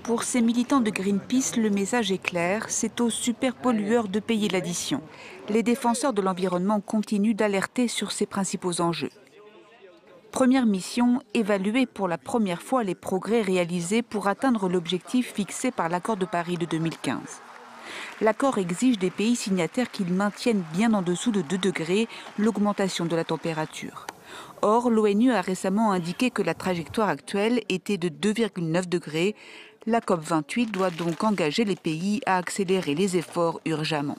Pour ces militants de Greenpeace, le message est clair, c'est aux superpollueurs de payer l'addition. Les défenseurs de l'environnement continuent d'alerter sur ces principaux enjeux. Première mission, évaluer pour la première fois les progrès réalisés pour atteindre l'objectif fixé par l'accord de Paris de 2015. L'accord exige des pays signataires qu'ils maintiennent bien en dessous de 2 degrés l'augmentation de la température. Or, l'ONU a récemment indiqué que la trajectoire actuelle était de 2,9 degrés. La COP28 doit donc engager les pays à accélérer les efforts urgemment.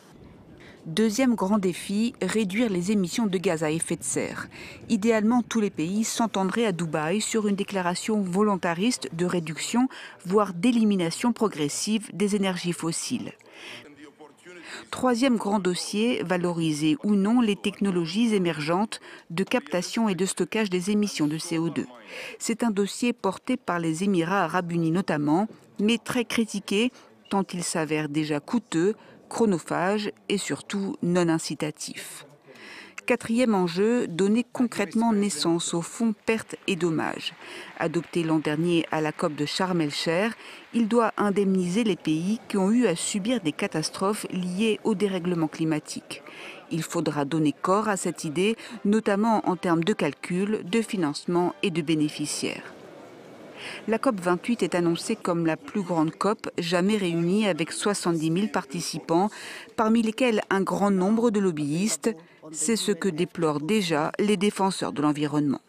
Deuxième grand défi, réduire les émissions de gaz à effet de serre. Idéalement, tous les pays s'entendraient à Dubaï sur une déclaration volontariste de réduction, voire d'élimination progressive des énergies fossiles. Troisième grand dossier, valoriser ou non les technologies émergentes de captation et de stockage des émissions de CO2. C'est un dossier porté par les Émirats arabes unis notamment, mais très critiqué tant il s'avère déjà coûteux, chronophage et surtout non incitatif. Quatrième enjeu, donner concrètement naissance au fonds pertes et dommages. Adopté l'an dernier à la COP de Sharm el-Sheikh, il doit indemniser les pays qui ont eu à subir des catastrophes liées au dérèglement climatique. Il faudra donner corps à cette idée, notamment en termes de calcul, de financement et de bénéficiaires. La COP28 est annoncée comme la plus grande COP jamais réunie avec 70 000 participants, parmi lesquels un grand nombre de lobbyistes. C'est ce que déplorent déjà les défenseurs de l'environnement.